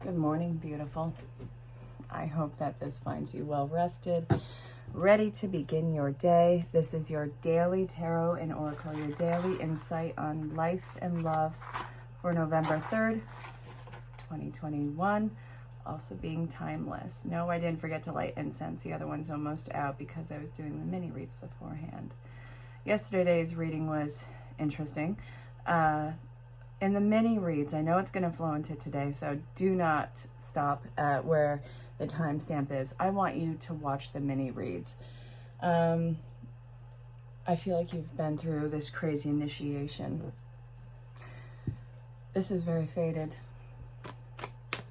Good morning, beautiful. I hope that this finds you well rested, ready to begin your day. This is your daily tarot and oracle, your daily insight on life and love for November 3rd, 2021. Also being timeless. No, I didn't forget to light incense. The other one's almost out because I was doing the mini reads beforehand. Yesterday's reading was interesting. In the mini reads, I know it's going to flow into today, so do not stop at where the timestamp is. I want you to watch the mini reads. I feel like you've been through this crazy initiation. This is very fated.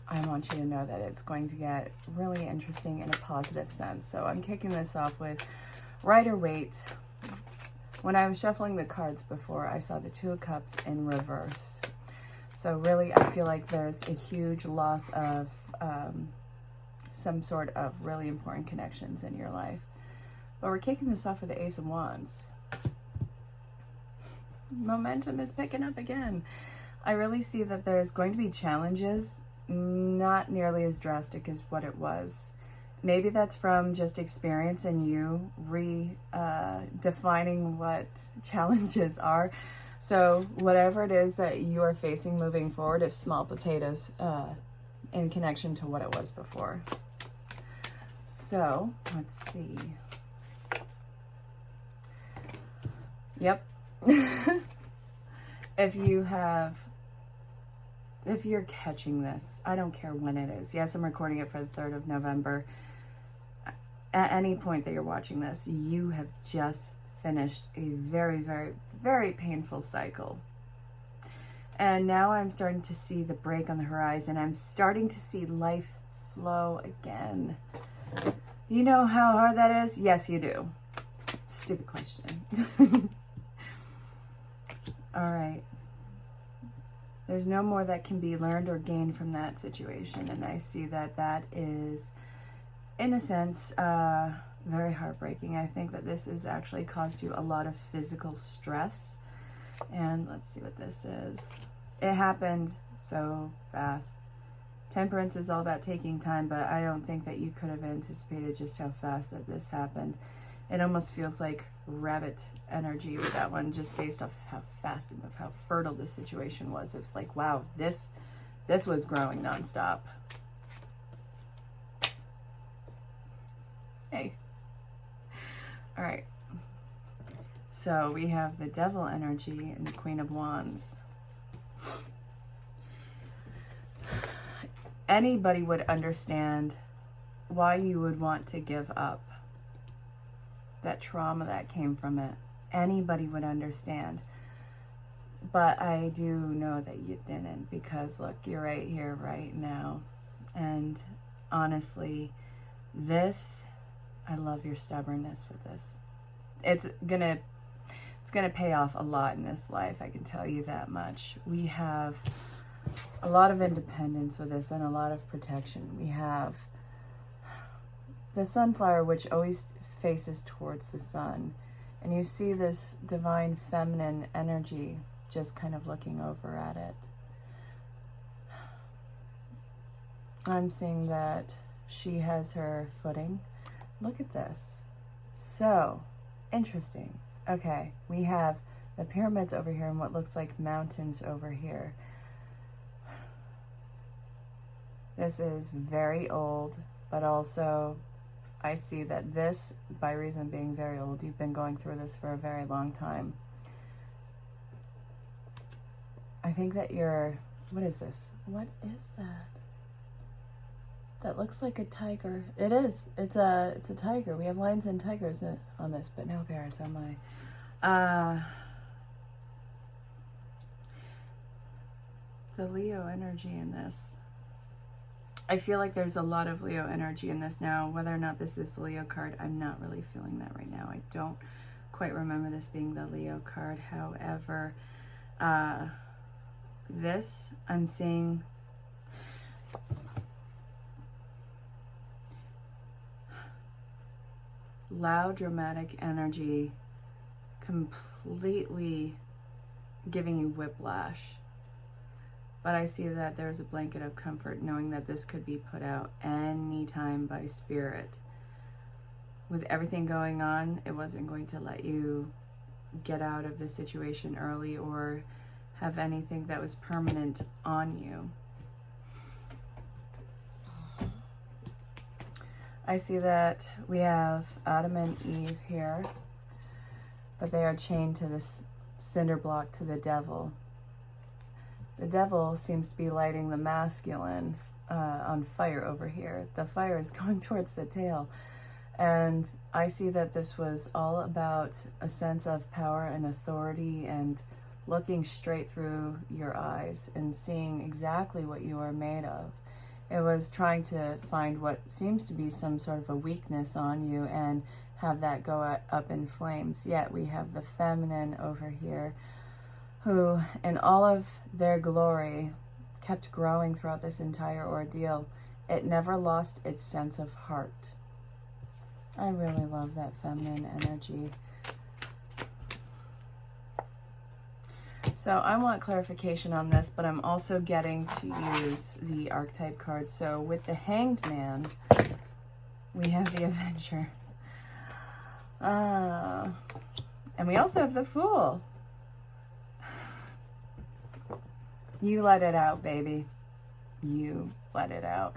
I want you to know that it's going to get really interesting in a positive sense. So I'm kicking this off with Rider-Waite. When I was shuffling the cards before, I saw the Two of Cups in reverse. So really, I feel like there's a huge loss of some sort of really important connections in your life. But we're kicking this off with the Ace of Wands. Momentum is picking up again. I really see that there's going to be challenges, not nearly as drastic as what it was. Maybe that's from just experience and you redefining what challenges are. So whatever it is that you are facing moving forward is small potatoes in connection to what it was before. So let's see. Yep. If you're catching this, I don't care when it is. Yes, I'm recording it for the 3rd of November. At any point that you're watching this, you have just finished a very, very, very painful cycle. And now I'm starting to see the break on the horizon. I'm starting to see life flow again. You know how hard that is? Yes, you do. Stupid question. All right. There's no more that can be learned or gained from that situation. And I see that that is, in a sense, very heartbreaking. I think that this has actually caused you a lot of physical stress. And let's see what this is. It happened so fast. Temperance is all about taking time, but I don't think that you could have anticipated just how fast that this happened. It almost feels like rabbit energy with that one, just based off how fast and of how fertile this situation was. It's like, wow, this was growing nonstop. Hey. All right. So we have the Devil energy and the Queen of Wands. Anybody would understand why you would want to give up. That trauma that came from it. Anybody would understand. But I do know that you didn't, because look, you're right here, right now. And honestly, I love your stubbornness with this. It's gonna pay off a lot in this life, I can tell you that much. We have a lot of independence with this and a lot of protection. We have the sunflower, which always faces towards the sun, and you see this divine feminine energy just kind of looking over at it. I'm seeing that she has her footing. Look at this. So interesting. Okay, we have the pyramids over here and what looks like mountains over here. This is very old, but also I see that this, by reason of being very old, you've been going through this for a very long time. I think that what is this? What is that? That looks like a tiger. It is. It's a tiger. We have lions and tigers on this, but no bears on my. The Leo energy in this. I feel like there's a lot of Leo energy in this now. Whether or not this is the Leo card, I'm not really feeling that right now. I don't quite remember this being the Leo card. However, this, I'm seeing loud, dramatic energy completely giving you whiplash. But I see that there's a blanket of comfort knowing that this could be put out anytime by Spirit. With everything going on, it wasn't going to let you get out of the situation early or have anything that was permanent on you. I see that we have Adam and Eve here, but they are chained to this cinder block to the devil. The devil seems to be lighting the masculine on fire over here. The fire is going towards the tail. And I see that this was all about a sense of power and authority and looking straight through your eyes and seeing exactly what you are made of. It was trying to find what seems to be some sort of a weakness on you and have that go up in flames. Yet we have the feminine over here who, in all of their glory, kept growing throughout this entire ordeal. It never lost its sense of heart. I really love that feminine energy. So I want clarification on this, but I'm also getting to use the archetype cards. So with the Hanged Man, we have the Avenger. And we also have the Fool. You let it out, baby. You let it out.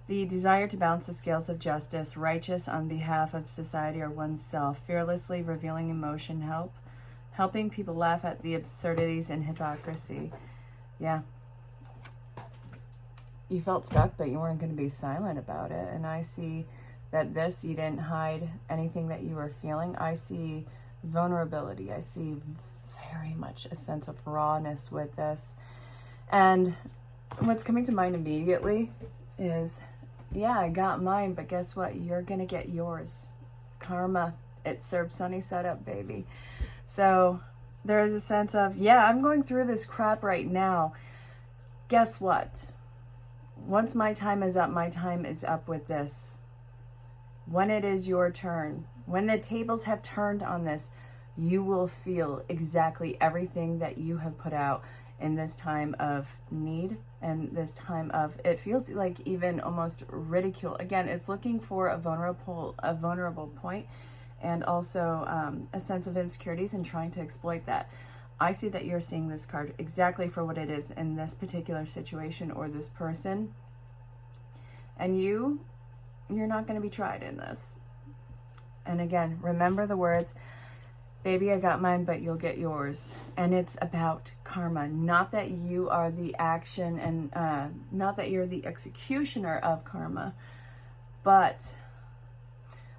The desire to balance the scales of justice, righteous on behalf of society or oneself, fearlessly revealing emotion, helping people laugh at the absurdities and hypocrisy. Yeah. You felt stuck, but you weren't going to be silent about it. And I see that this, you didn't hide anything that you were feeling. I see vulnerability. I see very much a sense of rawness with this. And what's coming to mind immediately is, yeah, I got mine, but guess what? You're going to get yours. Karma. It serves sunny side up, baby. So there is a sense of, yeah, I'm going through this crap right now. Guess what? Once my time is up, my time is up with this. When it is your turn, when the tables have turned on this, you will feel exactly everything that you have put out in this time of need and this time of, it feels like even almost ridicule. Again, it's looking for a vulnerable point and also a sense of insecurities and trying to exploit that. I see that you're seeing this card exactly for what it is in this particular situation or this person. And you're not going to be tried in this. And again, remember the words, baby, I got mine, but you'll get yours. And it's about karma. Not that you are the action and not that you're the executioner of karma, but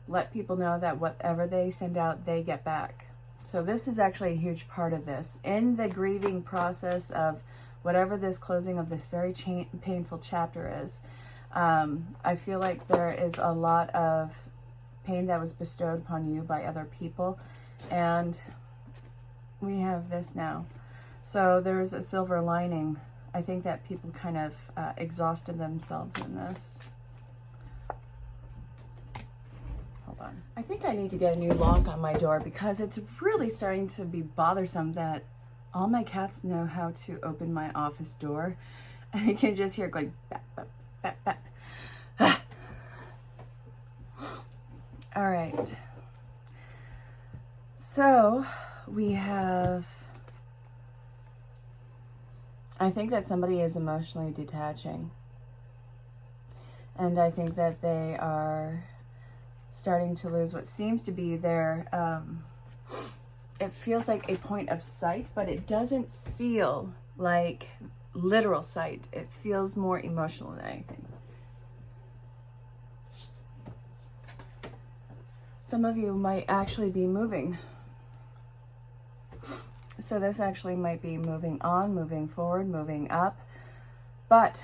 let people know that whatever they send out, they get back. So this is actually a huge part of this. In the grieving process of whatever this closing of this very painful chapter is, I feel like there is a lot of pain that was bestowed upon you by other people. And we have this now. So there's a silver lining. I think that people kind of exhausted themselves in this. Hold on. I think I need to get a new lock on my door because it's really starting to be bothersome that all my cats know how to open my office door. And you can just hear it going bap, bap, bap, bap. All right. So we have, I think that somebody is emotionally detaching. And I think that they are starting to lose what seems to be their, it feels like a point of sight, but it doesn't feel like literal sight. It feels more emotional than anything. Some of you might actually be moving. So this actually might be moving on, moving forward, moving up. But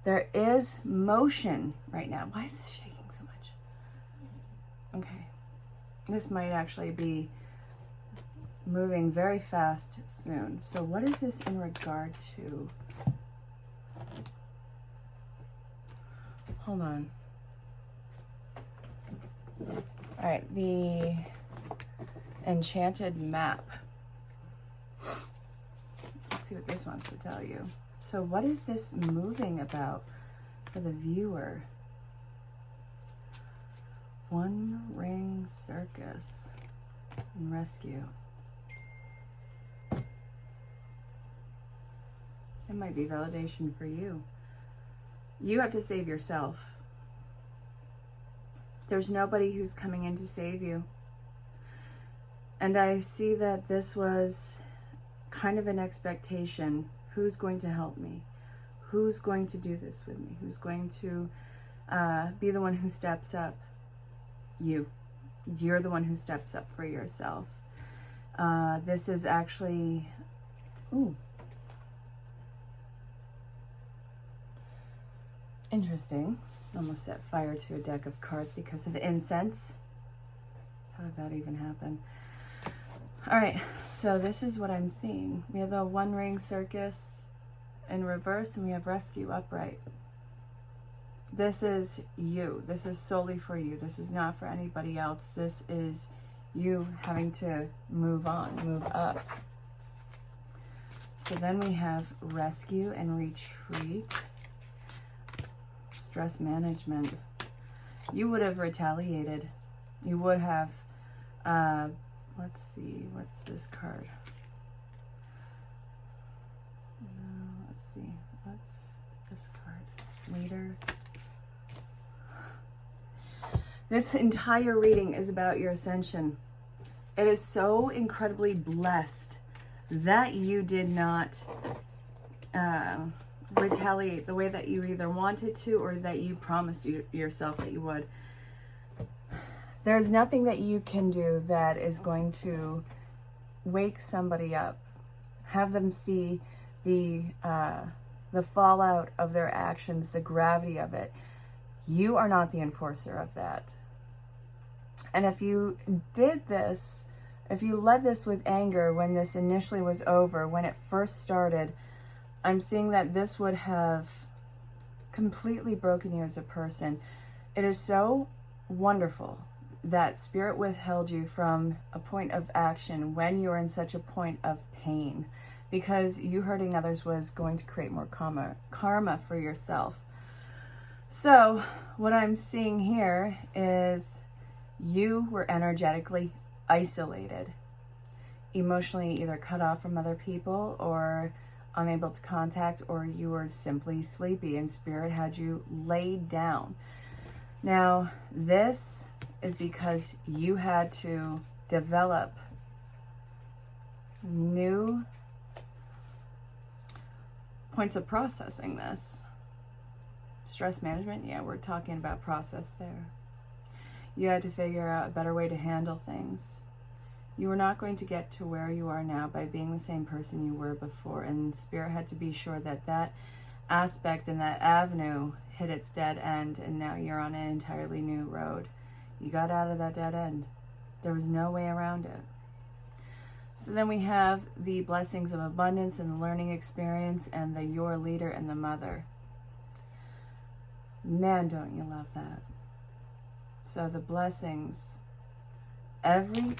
there is motion right now. Why is this shaking so much? Okay. This might actually be moving very fast soon. So what is this in regard to? Hold on. All right, the enchanted map. Let's see what this wants to tell you. So what is this moving about for the viewer? One ring circus and rescue. It might be validation for you. You have to save yourself. There's nobody who's coming in to save you. And I see that this was kind of an expectation. Who's going to help me? Who's going to do this with me? Who's going to be the one who steps up? You. You're the one who steps up for yourself. This is actually... Ooh. Interesting. Almost set fire to a deck of cards because of incense. How did that even happen? All right, so this is what I'm seeing. We have the one ring circus in reverse, and we have rescue upright. This is you. This is solely for you. This is not for anybody else. This is you having to move on, move up. So then we have rescue and retreat. Stress management. You would have retaliated. You would have, let's see, what's this card? Let's see, what's this card? Leader. This entire reading is about your ascension. It is so incredibly blessed that you did not retaliate the way that you either wanted to or that you promised yourself that you would. There's nothing that you can do that is going to wake somebody up, have them see the fallout of their actions, the gravity of it. You are not the enforcer of that. And if you did this, if you led this with anger when this initially was over, when it first started, I'm seeing that this would have completely broken you as a person. It is so wonderful that Spirit withheld you from a point of action when you were in such a point of pain, because you hurting others was going to create more karma for yourself. So what I'm seeing here is you were energetically isolated, emotionally either cut off from other people or unable to contact, or you were simply sleepy and Spirit had you laid down. Now, this is because you had to develop new points of processing this. Stress management, yeah, we're talking about process there. You had to figure out a better way to handle things. You were not going to get to where you are now by being the same person you were before, and Spirit had to be sure that that aspect and that avenue hit its dead end, and now you're on an entirely new road. You got out of that dead end. There was no way around it. So then we have the blessings of abundance and the learning experience and the your leader and the mother. Man, don't you love that? So the blessings, every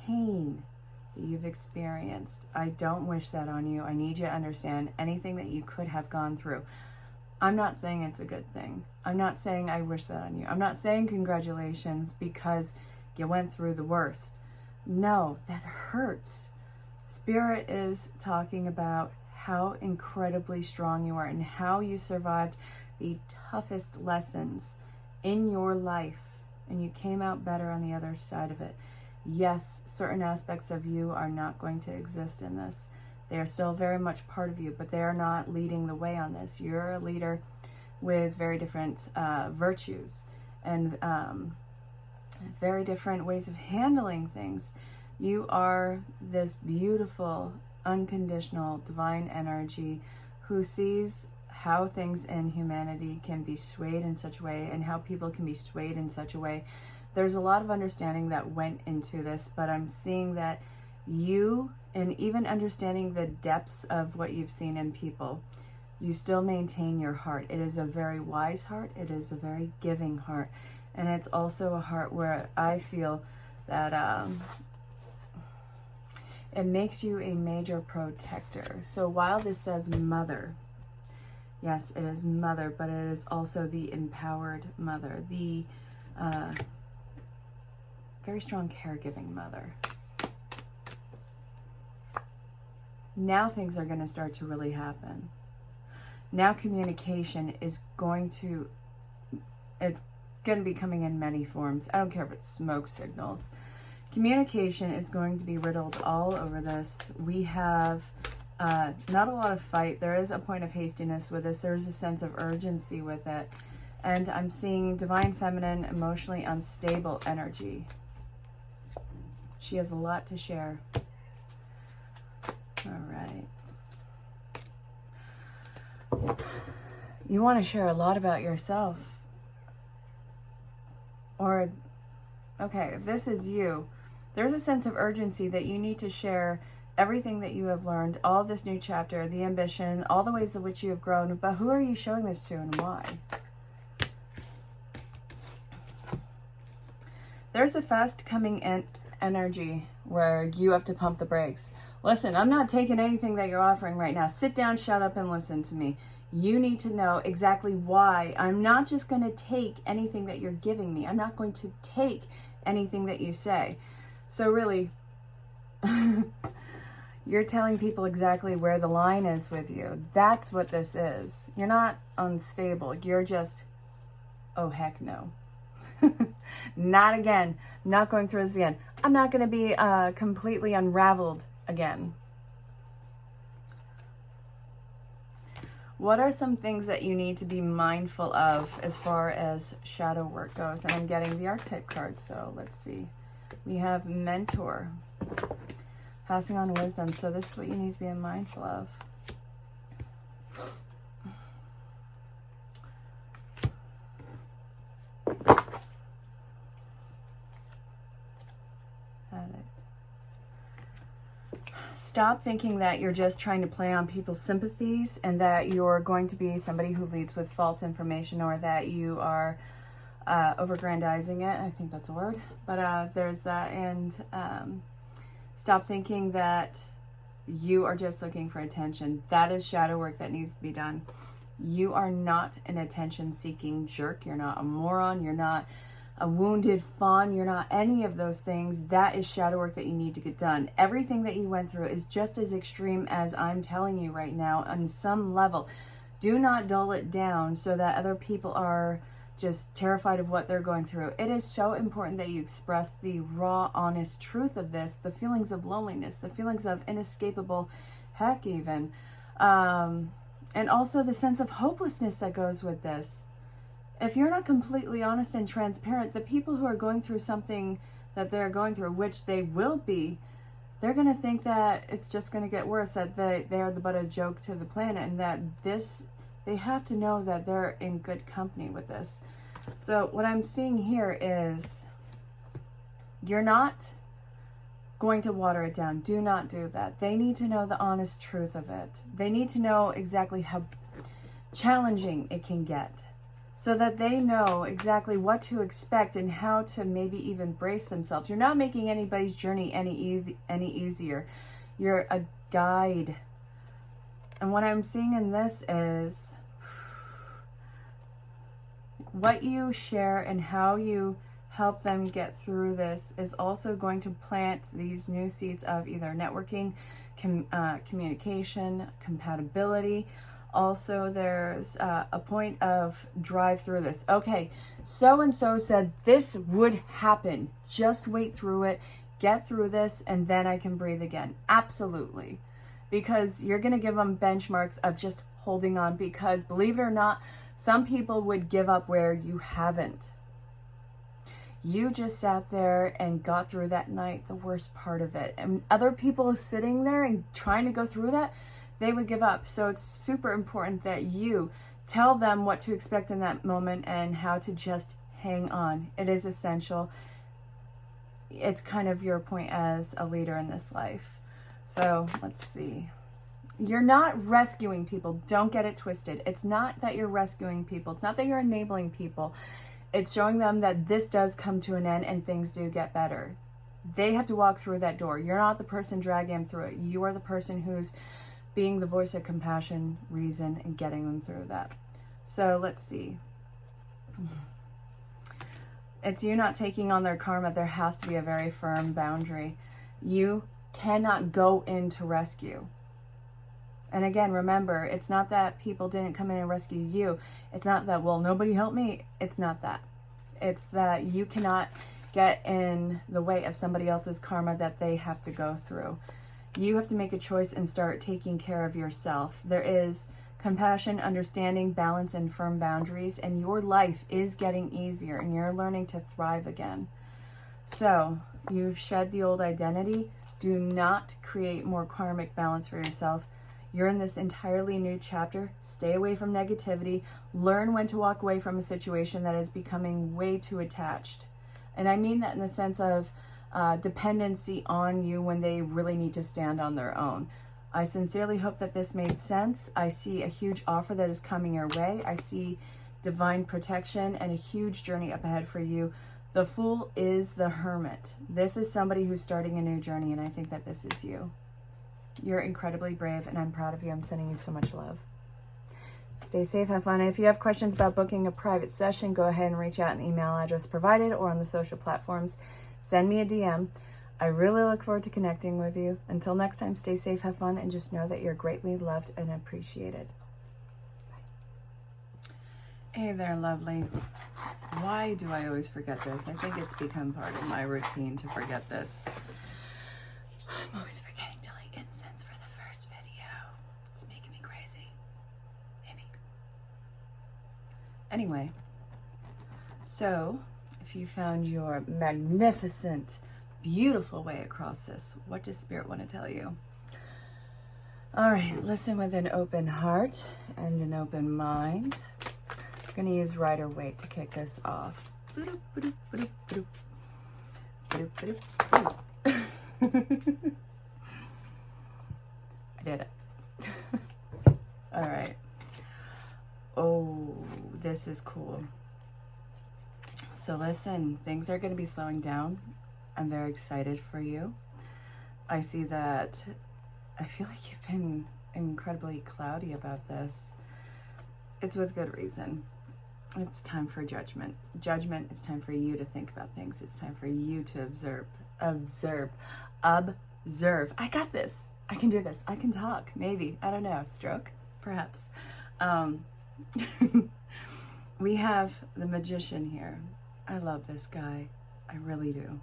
pain that you've experienced, I don't wish that on you. I need you to understand anything that you could have gone through. I'm not saying it's a good thing. I'm not saying I wish that on you. I'm not saying congratulations because you went through the worst. No, that hurts. Spirit is talking about how incredibly strong you are and how you survived the toughest lessons in your life, and you came out better on the other side of it. Yes, certain aspects of you are not going to exist in this. They are still very much part of you, but they are not leading the way on this. You're a leader with very different virtues and very different ways of handling things. You are this beautiful, unconditional, divine energy who sees how things in humanity can be swayed in such a way and how people can be swayed in such a way. There's a lot of understanding that went into this, but I'm seeing that you, and even understanding the depths of what you've seen in people, you still maintain your heart. It is a very wise heart. It is a very giving heart. And it's also a heart where I feel that it makes you a major protector. So while this says mother, Yes, it is mother, but it is also the empowered mother, the very strong caregiving mother. Now things are going to start to really happen. Now communication is going to, it's going to be coming in many forms. I don't care if it's smoke signals. Communication is going to be riddled all over this. We have not a lot of fight. There is a point of hastiness with this. There's a sense of urgency with it. And I'm seeing divine feminine, emotionally unstable energy. She has a lot to share. All right. You want to share a lot about yourself. Or, okay, if this is you, there's a sense of urgency that you need to share everything that you have learned, all this new chapter, the ambition, all the ways in which you have grown. But who are you showing this to and why? There's a fast coming in energy where you have to pump the brakes. Listen, I'm not taking anything that you're offering right now. Sit down, shut up, and listen to me. You need to know exactly why. I'm not just going to take anything that you're giving me. I'm not going to take anything that you say. So really, you're telling people exactly where the line is with you. That's what this is. You're not unstable. You're just, oh, heck no. Not again. Not going through this again. I'm not going to be completely unraveled again. What are some things that you need to be mindful of as far as shadow work goes? And I'm getting the archetype card, so let's see. We have mentor, passing on wisdom. So this is what you need to be mindful of. Stop thinking that you're just trying to play on people's sympathies and that you're going to be somebody who leads with false information, or that you are overgrandizing it. I think that's a word. But there's that. And stop thinking that you are just looking for attention. That is shadow work that needs to be done. You are not an attention-seeking jerk. You're not a moron. You're not a wounded fawn. You're not any of those things. That is shadow work that you need to get done. Everything that you went through is just as extreme as I'm telling you right now on some level. Do not dull it down so that other people are just terrified of what they're going through. It is so important that you express the raw, honest truth of this, the feelings of loneliness, the feelings of inescapable heck even, and also the sense of hopelessness that goes with this. If you're not completely honest and transparent, the people who are going through something that they're going through, which they will be, they're going to think that it's just going to get worse, that they are the butt of a joke to the planet, and that they have to know that they're in good company with this. So what I'm seeing here is you're not going to water it down. Do not do that. They need to know the honest truth of it. They need to know exactly how challenging it can get, so that they know exactly what to expect and how to maybe even brace themselves. You're not making anybody's journey any easier. You're a guide. And what I'm seeing in this is what you share and how you help them get through this is also going to plant these new seeds of either networking, communication, compatibility. Also, there's a point of drive through this. Okay, so-and-so said this would happen. Just wait through it, get through this, and then I can breathe again. Absolutely. Because you're going to give them benchmarks of just holding on, because believe it or not, some people would give up where you haven't. You just sat there and got through that night, the worst part of it. And other people sitting there and trying to go through that, they would give up. So it's super important that you tell them what to expect in that moment and how to just hang on. It is essential. It's kind of your point as a leader in this life. So let's see. You're not rescuing people. Don't get it twisted. It's not that you're rescuing people. It's not that you're enabling people. It's showing them that this does come to an end and things do get better. They have to walk through that door. You're not the person dragging them through it. You are the person who's being the voice of compassion, reason, and getting them through that. So let's see. It's you not taking on their karma. There has to be a very firm boundary. You cannot go in to rescue. And again, remember, it's not that people didn't come in and rescue you. It's not that, well, nobody helped me. It's not that. It's that you cannot get in the way of somebody else's karma that they have to go through. You have to make a choice and start taking care of yourself. There is compassion, understanding, balance, and firm boundaries, and your life is getting easier, and you're learning to thrive again. So, you've shed the old identity. Do not create more karmic balance for yourself. You're in this entirely new chapter. Stay away from negativity. Learn when to walk away from a situation that is becoming way too attached. And I mean that in the sense of dependency on you when they really need to stand on their own. I sincerely hope that this made sense. I see a huge offer that is coming your way. I see divine protection and a huge journey up ahead for you. The Fool is the Hermit. This is somebody who's starting a new journey, and I think that this is you. You're incredibly brave, and I'm proud of you. I'm sending you so much love. Stay safe, have fun. And if you have questions about booking a private session, go ahead and reach out an email address provided or on the social platforms. Send me a DM. I really look forward to connecting with you. Until next time, stay safe, have fun, and just know that you're greatly loved and appreciated. Bye. Hey there, lovely. Why do I always forget this? I think it's become part of my routine to forget this. I'm always forgetting to light incense for the first video. It's making me crazy. Maybe. Anyway, so if you found your magnificent, beautiful way across this, what does Spirit want to tell you? All right, listen with an open heart and an open mind. I'm going to use Rider Waite to kick this off. I did it. All right. Oh, this is cool. So listen, things are going to be slowing down. I'm very excited for you. I see that. I feel like you've been incredibly cloudy about this. It's with good reason. It's time for judgment. Judgment is time for you to think about things. It's time for you to observe. I got this. I can do this. I can talk. Maybe. I don't know. Stroke? Perhaps. We have the Magician here. I love this guy. I really do.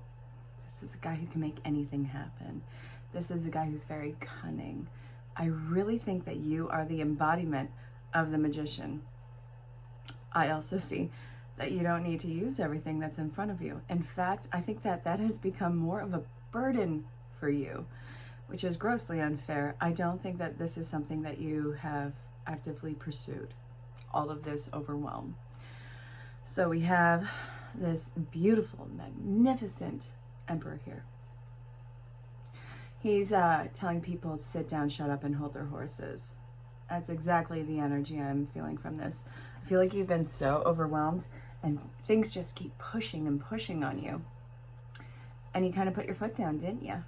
This is a guy who can make anything happen. This is a guy who's very cunning. I really think that you are the embodiment of the Magician. I also see that you don't need to use everything that's in front of you. In fact, I think that that has become more of a burden for you, which is grossly unfair. I don't think that this is something that you have actively pursued, all of this overwhelm. So we have this beautiful, magnificent Emperor here. He's telling people to sit down, shut up, and hold their horses. That's exactly the energy I'm feeling from this. I feel like you've been so overwhelmed and things just keep pushing and pushing on you. And you kind of put your foot down, didn't you?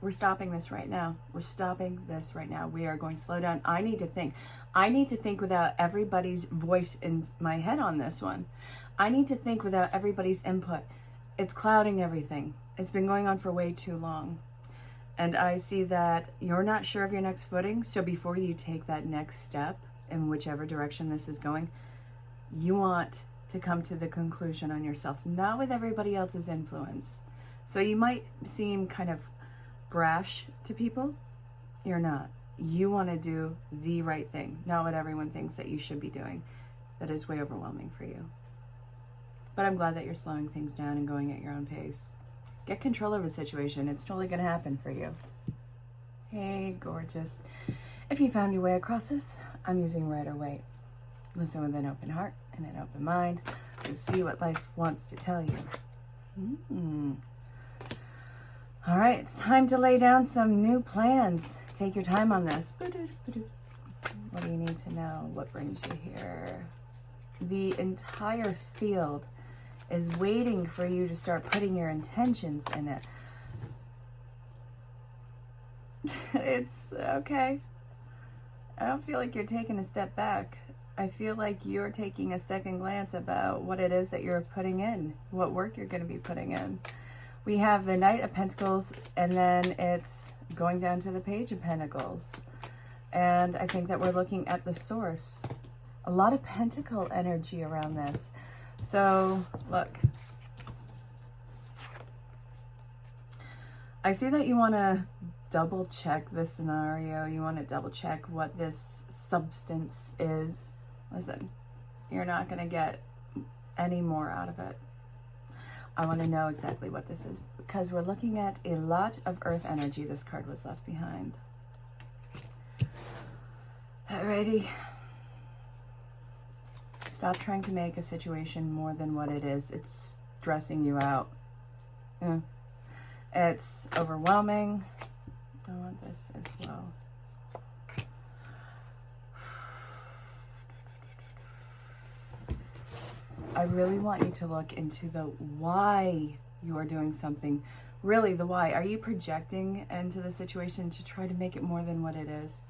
We're stopping this right now. We're stopping this right now. We are going to slow down. I need to think. I need to think without everybody's voice in my head on this one. I need to think without everybody's input. It's clouding everything. It's been going on for way too long. And I see that you're not sure of your next footing. So before you take that next step in whichever direction this is going, you want to come to the conclusion on yourself, not with everybody else's influence. So you might seem kind of brash to people. You're not. You want to do the right thing, not what everyone thinks that you should be doing. That is way overwhelming for you. But I'm glad that you're slowing things down and going at your own pace. Get control of the situation. It's totally going to happen for you. Hey, gorgeous. If you found your way across this, I'm using Rider Waite. Listen with an open heart and an open mind to see what life wants to tell you. All right, it's time to lay down some new plans. Take your time on this. What do you need to know? What brings you here? The entire field is waiting for you to start putting your intentions in it. It's okay. I don't feel like you're taking a step back. I feel like you're taking a second glance about what it is that you're putting in, what work you're going to be putting in. We have the Knight of Pentacles, and then it's going down to the Page of Pentacles. And I think that we're looking at the source. A lot of pentacle energy around this. So, look. I see that you want to double check this scenario. You want to double check what this substance is. Listen, you're not going to get any more out of it. I want to know exactly what this is because we're looking at a lot of earth energy. This card was left behind. Alrighty. Stop trying to make a situation more than what it is. It's stressing you out. It's overwhelming. I want this as well. I really want you to look into the why you are doing something. Really, the why. Are you projecting into the situation to try to make it more than what it is?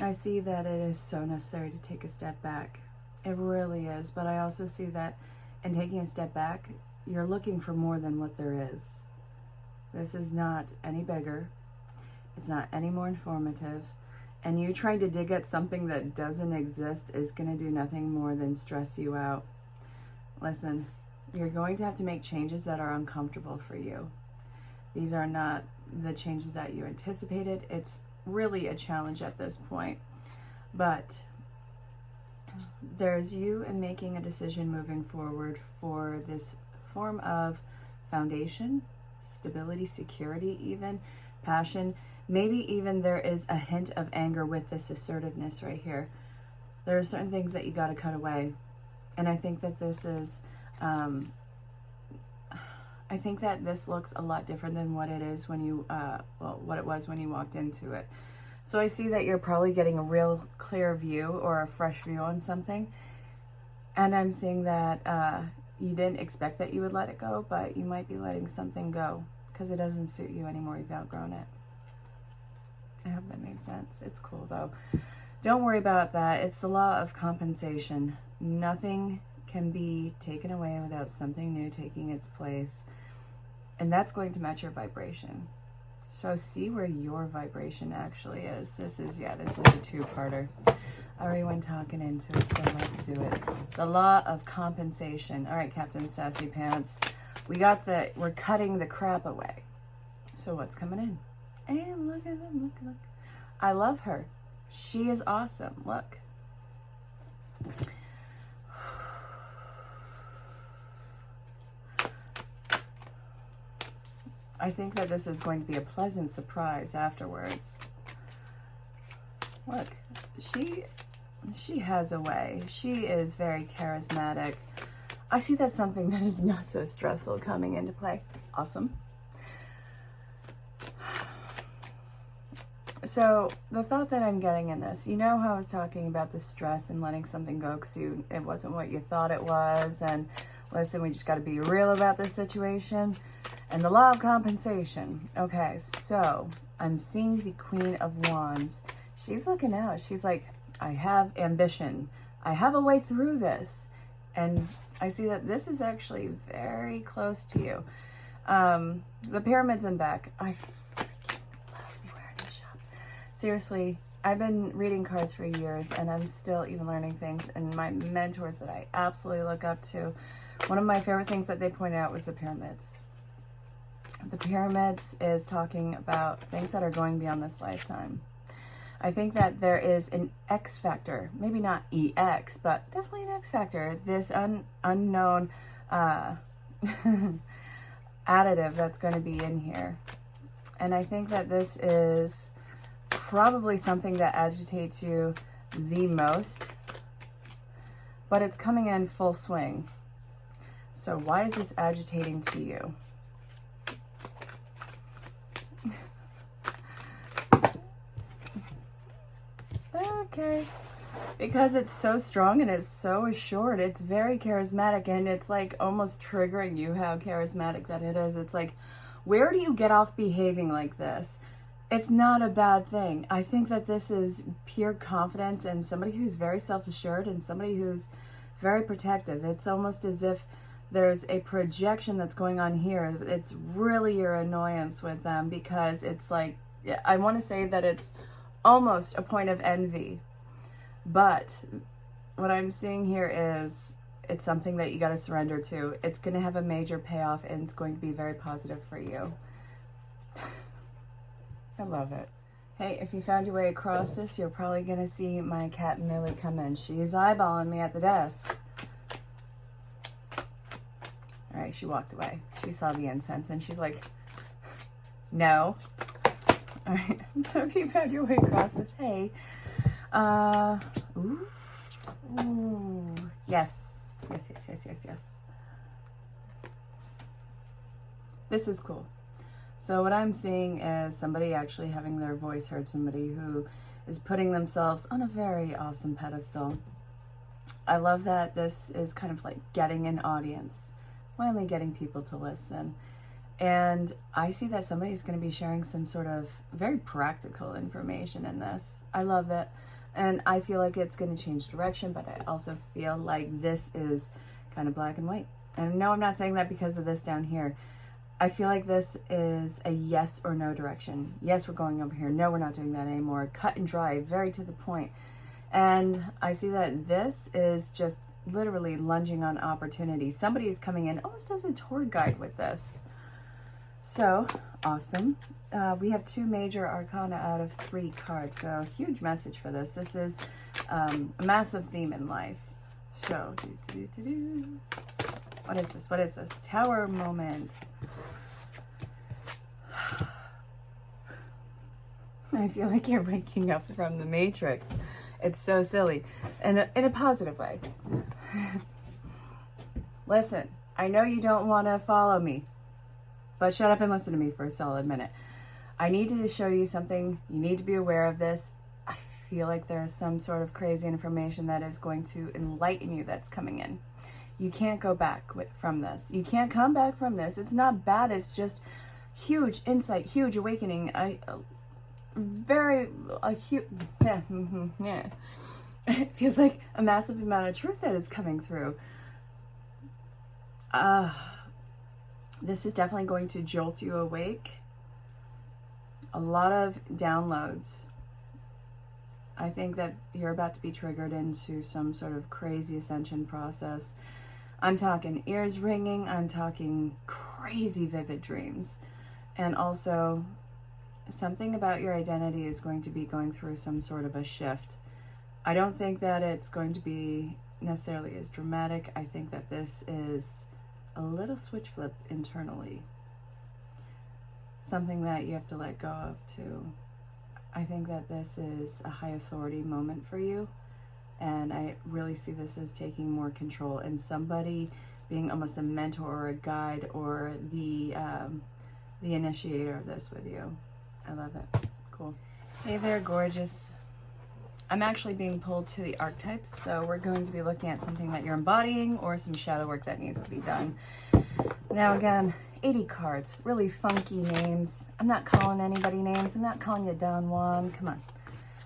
I see that it is so necessary to take a step back. It really is. But I also see that in taking a step back, you're looking for more than what there is. This is not any bigger. It's not any more informative. And you trying to dig at something that doesn't exist is going to do nothing more than stress you out. Listen, you're going to have to make changes that are uncomfortable for you. These are not the changes that you anticipated. It's really a challenge at this point. But there's you and making a decision moving forward for this form of foundation, stability, security, even passion. Maybe even there is a hint of anger with this assertiveness right here. There are certain things that you got to cut away. And I think that this is, I think that this looks a lot different than what it is when you, what it was when you walked into it. So I see that you're probably getting a real clear view or a fresh view on something. And I'm seeing that you didn't expect that you would let it go, but you might be letting something go because it doesn't suit you anymore. You've outgrown it. I hope that made sense. It's cool though. Don't worry about that. It's the law of compensation. Nothing can be taken away without something new taking its place. And that's going to match your vibration. So see where your vibration actually is. This is a two-parter. I already went talking into it, so let's do it. The law of compensation. All right, Captain Sassy Pants. We're cutting the crap away. So what's coming in? And look at them, look. I love her. She is awesome. Look. I think that this is going to be a pleasant surprise afterwards. Look, she has a way. She is very charismatic. I see that something that is not so stressful coming into play. Awesome. So the thought that I'm getting in this, you know how I was talking about the stress and letting something go because it wasn't what you thought it was, and listen, we just got to be real about this situation. And the law of compensation. Okay, so I'm seeing the Queen of Wands. She's looking out. She's like, I have ambition. I have a way through this. And I see that this is actually very close to you. The pyramids in back. I love the awareness shop. Seriously, I've been reading cards for years and I'm still even learning things. And my mentors that I absolutely look up to, one of my favorite things that they pointed out was the pyramids. The pyramids is talking about things that are going beyond this lifetime. I think that there is an X factor, maybe not EX, but definitely an X factor. This unknown additive that's going to be in here. And I think that this is probably something that agitates you the most, but it's coming in full swing. So why is this agitating to you? Okay, because it's so strong and it's so assured, it's very charismatic, and it's like almost triggering you how charismatic that it is. It's like, Where do you get off behaving like this? It's not a bad thing. I think that this is pure confidence and somebody who's very self-assured and somebody who's very protective. It's almost as if there's a projection that's going on here. It's really your annoyance with them, because it's like, I want to say that it's almost a point of envy. But what I'm seeing here is it's something that you got to surrender to. It's going to have a major payoff, and it's going to be very positive for you. I love it. Hey, if you found your way across this, you're probably going to see my cat Millie come in. She's eyeballing me at the desk. All right, she walked away. She saw the incense and she's like, no. All right, so if you found your way across this, hey. Ooh. Yes. Yes. This is cool. So what I'm seeing is somebody actually having their voice heard, somebody who is putting themselves on a very awesome pedestal. I love that this is kind of like getting an audience, finally getting people to listen. And I see that somebody's going to be sharing some sort of very practical information in this. I love that. And I feel like it's going to change direction, but I also feel like this is kind of black and white. And no, I'm not saying that because of this down here. I feel like this is a yes or no direction. Yes, we're going over here. No, we're not doing that anymore. Cut and dry, very to the point. And I see that this is just literally lunging on opportunity. Somebody is coming in almost as a tour guide with this. So, awesome. We have 2 major arcana out of 3 cards. So, huge message for this. This is a massive theme in life. So, what is this? What is this? Tower moment. I feel like you're waking up from the Matrix. It's so silly. In a positive way. Listen, I know you don't want to follow me, but shut up and listen to me for a solid minute. I need to show you something. You need to be aware of this. I feel like there's some sort of crazy information that is going to enlighten you that's coming in. You can't go back from this. You can't come back from this. It's not bad. It's just huge insight, huge awakening. It feels like a massive amount of truth that is coming through. This is definitely going to jolt you awake. A lot of downloads. I think that you're about to be triggered into some sort of crazy ascension process. I'm talking ears ringing. I'm talking crazy vivid dreams. And also, something about your identity is going to be going through some sort of a shift. I don't think that it's going to be necessarily as dramatic. I think that this is a little switch flip internally. Something that you have to let go of too. I think that this is a high authority moment for you. And I really see this as taking more control and somebody being almost a mentor or a guide or the initiator of this with you. I love it. Cool. Hey there, gorgeous. I'm actually being pulled to the archetypes, so we're going to be looking at something that you're embodying or some shadow work that needs to be done. Now again, 80 cards, really funky names. I'm not calling anybody names. I'm not calling you Don Juan. Come on.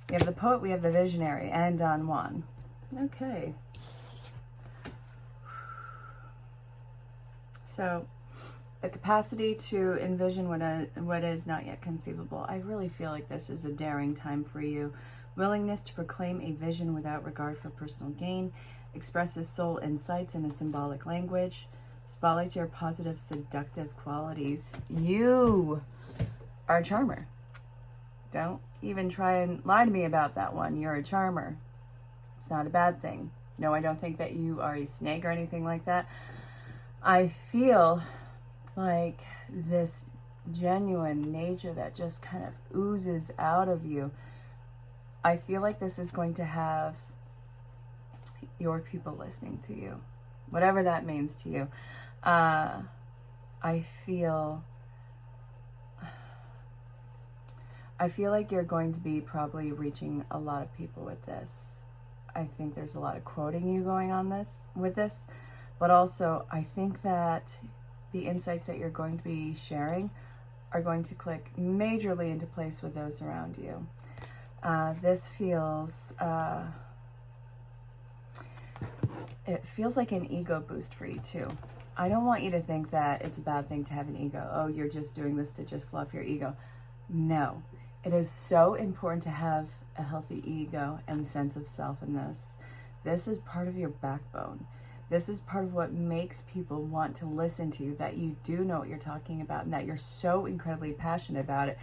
We have the poet, we have the visionary, and Don Juan. Okay. So, the capacity to envision what is not yet conceivable. I really feel like this is a daring time for you. Willingness to proclaim a vision without regard for personal gain. Expresses soul insights in a symbolic language. Spotlights your positive, seductive qualities. You are a charmer. Don't even try and lie to me about that one. You're a charmer. It's not a bad thing. No, I don't think that you are a snake or anything like that. I feel like this genuine nature that just kind of oozes out of you. I feel like this is going to have your people listening to you, whatever that means to you. I feel like you're going to be probably reaching a lot of people with this. I think there's a lot of quoting you going on with this, but also I think that the insights that you're going to be sharing are going to click majorly into place with those around you. This feels, it feels like an ego boost for you too. I don't want you to think that it's a bad thing to have an ego. Oh, you're just doing this to just fluff your ego. No, it is so important to have a healthy ego and sense of self in this. This is part of your backbone. This is part of what makes people want to listen to you, that you do know what you're talking about and that you're so incredibly passionate about it.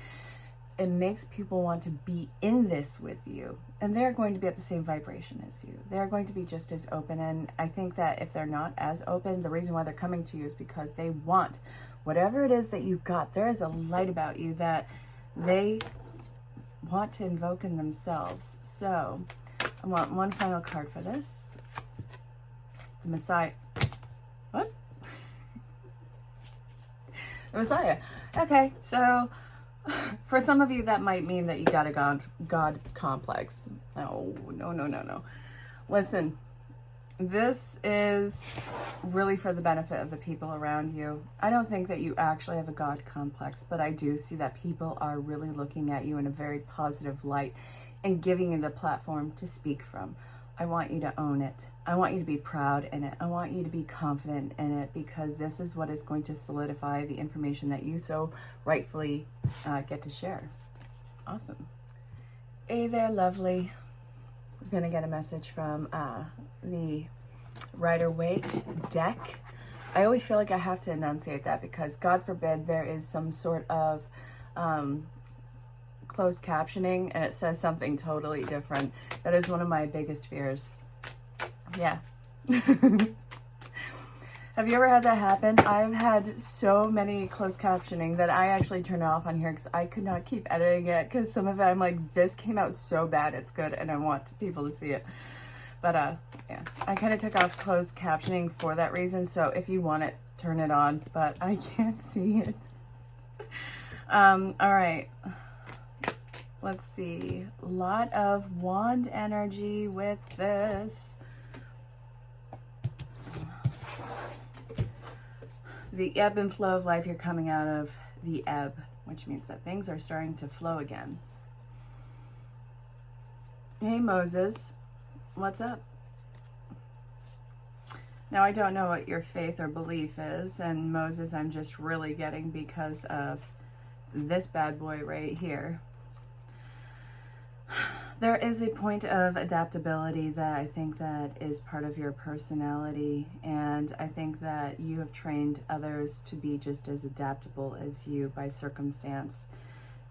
It makes people want to be in this with you. And they're going to be at the same vibration as you. They're going to be just as open. And I think that if they're not as open, the reason why they're coming to you is because they want whatever it is that you've got. There is a light about you that they want to invoke in themselves. So I want one final card for this. The Messiah. What? The Messiah. Okay, so for some of you that might mean that you got a God complex. No. Listen, this is really for the benefit of the people around you. I don't think that you actually have a God complex, but I do see that people are really looking at you in a very positive light and giving you the platform to speak from. I want you to own it. I want you to be proud in it. I want you to be confident in it, because this is what is going to solidify the information that you so rightfully get to share. Awesome. Hey there, lovely. We're going to get a message from the Rider-Waite deck. I always feel like I have to enunciate that, because God forbid there is some sort of closed captioning and it says something totally different. That is one of my biggest fears. Yeah. Have you ever had that happen? I've had so many closed captioning that I actually turned off on here because I could not keep editing it, because some of it I'm like, this came out so bad, it's good, and I want people to see it. But yeah, I kind of took off closed captioning for that reason. So if you want it, turn it on, but I can't see it. All right. Let's see. A lot of wand energy with this. The ebb and flow of life, you're coming out of the ebb, which means that things are starting to flow again. Hey, Moses, what's up? Now, I don't know what your faith or belief is, and Moses, I'm just really getting because of this bad boy right here. There is a point of adaptability that I think that is part of your personality, and I think that you have trained others to be just as adaptable as you by circumstance.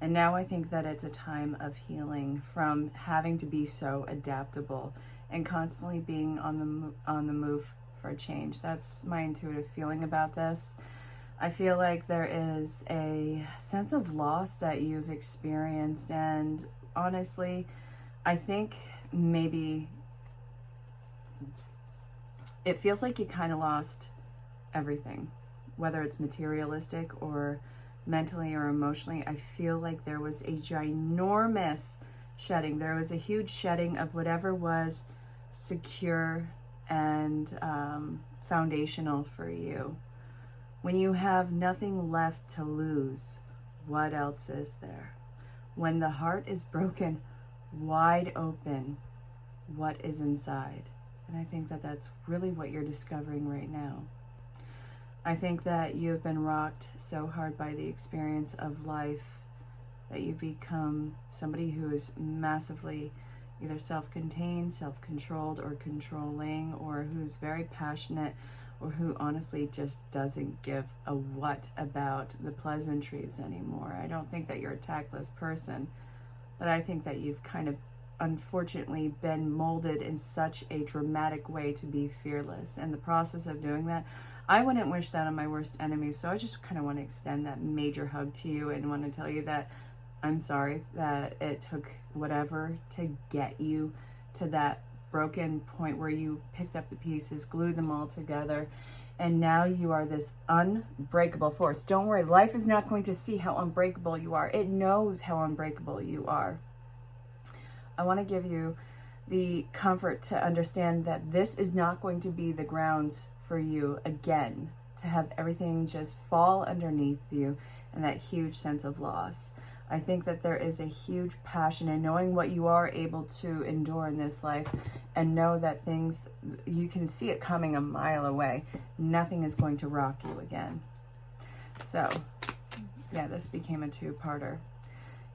And now I think that it's a time of healing from having to be so adaptable and constantly being on the move for a change. That's my intuitive feeling about this. I feel like there is a sense of loss that you've experienced, and honestly, I think maybe it feels like you kind of lost everything, whether it's materialistic or mentally or emotionally. I feel like there was a ginormous shedding. There was a huge shedding of whatever was secure and foundational for you. When you have nothing left to lose, what else is there? When the heart is broken wide open, what is inside? And I think that that's really what you're discovering right now. I think that you have been rocked so hard by the experience of life that you become somebody who is massively either self-contained, self-controlled, or controlling, or who's very passionate, or who honestly just doesn't give a what about the pleasantries anymore. I don't think that you're a tactless person, but I think that you've kind of unfortunately been molded in such a dramatic way to be fearless. And the process of doing that, I wouldn't wish that on my worst enemies. So I just kind of want to extend that major hug to you and want to tell you that I'm sorry that it took whatever to get you to that broken point where you picked up the pieces, glued them all together, and now you are this unbreakable force. Don't worry, life is not going to see how unbreakable you are. It knows how unbreakable you are. I want to give you the comfort to understand that this is not going to be the grounds for you again to have everything just fall underneath you and that huge sense of loss. I think that there is a huge passion in knowing what you are able to endure in this life, and know that things, you can see it coming a mile away. Nothing is going to rock you again. So, yeah, this became a two-parter.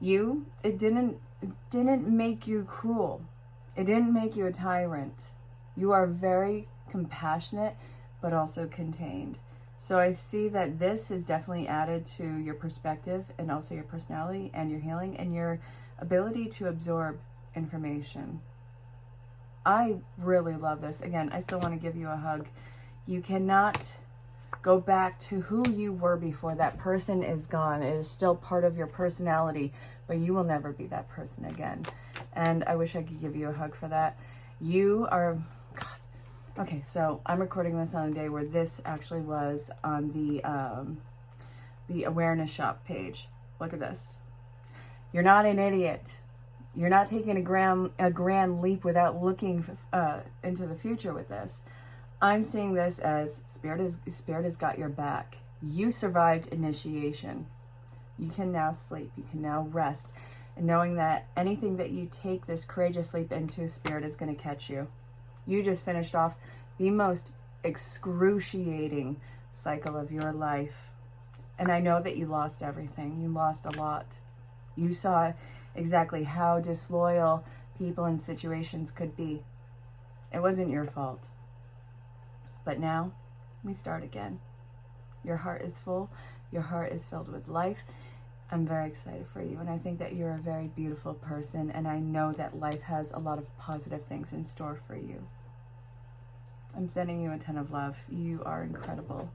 It didn't make you cruel. It didn't make you a tyrant. You are very compassionate, but also contained. So I see that this has definitely added to your perspective, and also your personality and your healing and your ability to absorb information. I really love this. Again, I still want to give you a hug. You cannot go back to who you were before. That person is gone. It is still part of your personality, but you will never be that person again. And I wish I could give you a hug for that. You are... God. Okay, so I'm recording this on a day where this actually was on the awareness shop page. Look at this. You're not an idiot. You're not taking a grand leap without looking into the future with this. I'm seeing this as Spirit has got your back. You survived initiation. You can now sleep. You can now rest. And knowing that anything that you take this courageous leap into, Spirit is going to catch you. You just finished off the most excruciating cycle of your life. And I know that you lost everything. You lost a lot. You saw exactly how disloyal people and situations could be. It wasn't your fault. But now, we start again. Your heart is full. Your heart is filled with life. I'm very excited for you. And I think that you're a very beautiful person. And I know that life has a lot of positive things in store for you. I'm sending you a ton of love. You are incredible.